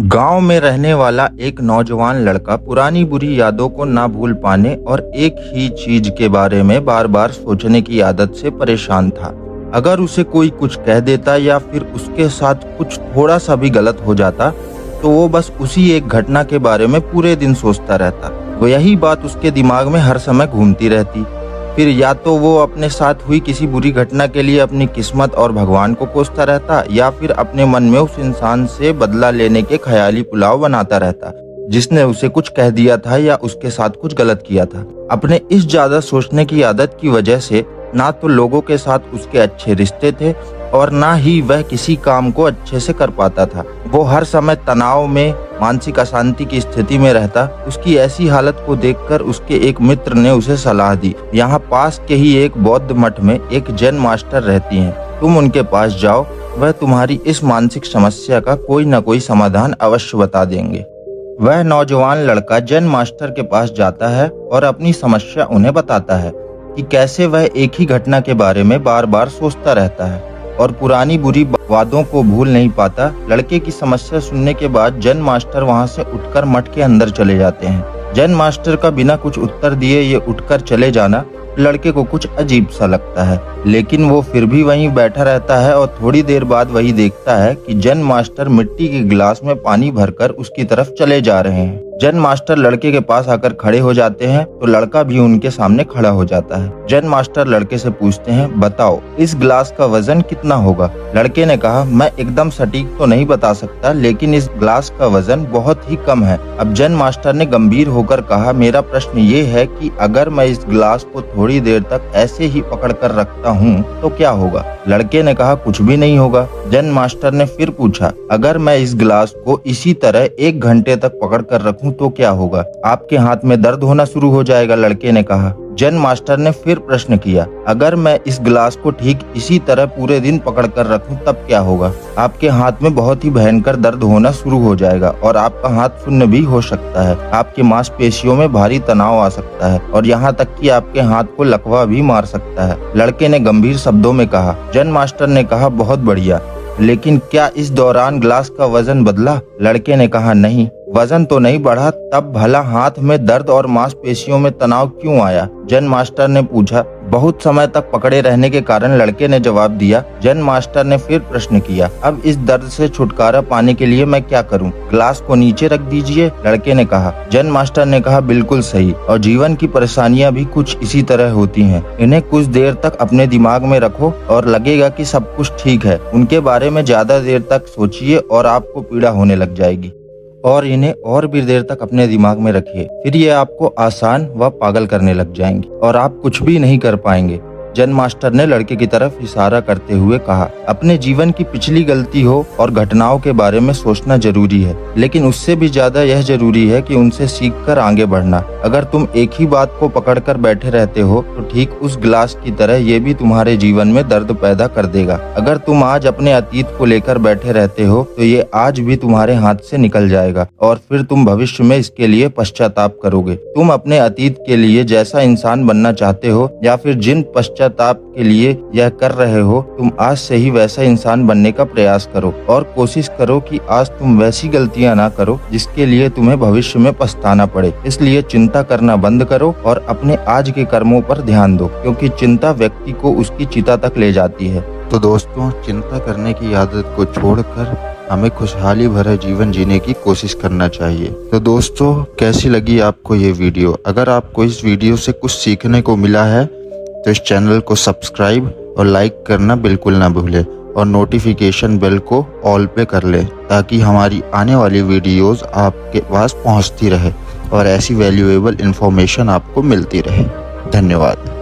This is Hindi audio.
गांव में रहने वाला एक नौजवान लड़का पुरानी बुरी यादों को ना भूल पाने और एक ही चीज के बारे में बार बार सोचने की आदत से परेशान था। अगर उसे कोई कुछ कह देता या फिर उसके साथ कुछ थोड़ा सा भी गलत हो जाता तो वो बस उसी एक घटना के बारे में पूरे दिन सोचता रहता। वो यही बात उसके दिमाग में हर समय घूमती रहती। फिर या तो वो अपने साथ हुई किसी बुरी घटना के लिए अपनी किस्मत और भगवान को कोसता रहता या फिर अपने मन में उस इंसान से बदला लेने के ख्याली पुलाव बनाता रहता जिसने उसे कुछ कह दिया था या उसके साथ कुछ गलत किया था। अपने इस ज्यादा सोचने की आदत की वजह से ना तो लोगों के साथ उसके अच्छे रिश्ते थे और ना ही वह किसी काम को अच्छे से कर पाता था। वो हर समय तनाव में, मानसिक अशांति की स्थिति में रहता। उसकी ऐसी हालत को देखकर उसके एक मित्र ने उसे सलाह दी। यहाँ पास के ही एक बौद्ध मठ में एक जैन मास्टर रहती हैं, तुम उनके पास जाओ, वह तुम्हारी इस मानसिक समस्या का कोई न कोई समाधान अवश्य बता देंगे। वह नौजवान लड़का जैन मास्टर के पास जाता है और अपनी समस्या उन्हें बताता है कि कैसे वह एक ही घटना के बारे में बार बार सोचता रहता है और पुरानी बुरी वादों को भूल नहीं पाता। लड़के की समस्या सुनने के बाद जैन मास्टर वहां से उठकर मठ के अंदर चले जाते हैं। जैन मास्टर का बिना कुछ उत्तर दिए ये उठकर चले जाना लड़के को कुछ अजीब सा लगता है, लेकिन वो फिर भी वहीं बैठा रहता है और थोड़ी देर बाद वही देखता है कि जैन मास्टर मिट्टी के गिलास में पानी भरकर उसकी तरफ चले जा रहे हैं। जैन मास्टर लड़के के पास आकर खड़े हो जाते हैं तो लड़का भी उनके सामने खड़ा हो जाता है। जैन मास्टर लड़के से पूछते हैं, बताओ इस गिलास का वजन कितना होगा? लड़के ने कहा, मैं एकदम सटीक तो नहीं बता सकता, लेकिन इस गिलास का वजन बहुत ही कम है। अब जैन मास्टर ने गंभीर होकर कहा, मेरा प्रश्न ये है कि अगर मैं इस गिलास को थोड़ी देर तक ऐसे ही पकड़ कर रखता हूँ तो क्या होगा? लड़के ने कहा, कुछ भी नहीं होगा। जैन मास्टर ने फिर पूछा, अगर मैं इस गिलास को इसी तरह 1 घंटे तक पकड़ कर रखूं तो क्या होगा? आपके हाथ में दर्द होना शुरू हो जाएगा, लड़के ने कहा। जैन मास्टर ने फिर प्रश्न किया, अगर मैं इस गिलास को ठीक इसी तरह पूरे दिन पकड़ कर रखूं तब क्या होगा? आपके हाथ में बहुत ही भयंकर दर्द होना शुरू हो जाएगा और आपका हाथ शून्य भी हो सकता है। आपके मांसपेशियों में भारी तनाव आ सकता है और यहाँ तक कि आपके हाथ को लकवा भी मार सकता है, लड़के ने गंभीर शब्दों में कहा। जैन मास्टर ने कहा, बहुत बढ़िया, लेकिन क्या इस दौरान गिलास का वजन बदला? लड़के ने कहा, नहीं, वजन तो नहीं बढ़ा, तब भला हाथ में दर्द और मांसपेशियों में तनाव क्यों आया? जैन मास्टर ने पूछा। बहुत समय तक पकड़े रहने के कारण, लड़के ने जवाब दिया। जैन मास्टर ने फिर प्रश्न किया, अब इस दर्द से छुटकारा पाने के लिए मैं क्या करूं? गिलास को नीचे रख दीजिए, लड़के ने कहा। जैन मास्टर ने कहा, बिल्कुल सही, और जीवन की परेशानियां भी कुछ इसी तरह होती हैं। इन्हें कुछ देर तक अपने दिमाग में रखो और लगेगा कि सब कुछ ठीक है। उनके बारे में ज्यादा देर तक सोचिए और आपको पीड़ा होने लग जाएगी, और इन्हें और भी देर तक अपने दिमाग में रखिए, फिर ये आपको आसान व पागल करने लग जाएंगे और आप कुछ भी नहीं कर पाएंगे। जैन मास्टर ने लड़के की तरफ इशारा करते हुए कहा, अपने जीवन की पिछली गलती हो और घटनाओं के बारे में सोचना जरूरी है, लेकिन उससे भी ज्यादा यह जरूरी है कि उनसे सीखकर आगे बढ़ना। अगर तुम एक ही बात को पकड़कर बैठे रहते हो तो ठीक उस गिलास की तरह ये भी तुम्हारे जीवन में दर्द पैदा कर देगा। अगर तुम आज अपने अतीत को लेकर बैठे रहते हो तो ये आज भी तुम्हारे हाथ से निकल जाएगा और फिर तुम भविष्य में इसके लिए पश्चाताप करोगे। तुम अपने अतीत के लिए जैसा इंसान बनना चाहते हो या फिर जिन पश्चाताप के लिए यह कर रहे हो, तुम आज से ही वैसा इंसान बनने का प्रयास करो और कोशिश करो कि आज तुम वैसी गलतियां ना करो जिसके लिए तुम्हें भविष्य में पछताना पड़े। इसलिए चिंता करना बंद करो और अपने आज के कर्मों पर ध्यान दो, क्योंकि चिंता व्यक्ति को उसकी चिता तक ले जाती है। तो दोस्तों, चिंता करने की आदत को छोड़कर हमें खुशहाली भरा जीवन जीने की कोशिश करना चाहिए। तो दोस्तों, कैसी लगी आपको ये वीडियो? अगर आपको इस वीडियो से कुछ सीखने को मिला है तो इस चैनल को सब्सक्राइब और लाइक करना बिल्कुल ना भूलें और नोटिफिकेशन बेल को ऑल पे कर लें, ताकि हमारी आने वाली वीडियोस आपके पास पहुंचती रहे और ऐसी वैल्यूएबल इंफॉर्मेशन आपको मिलती रहे। धन्यवाद।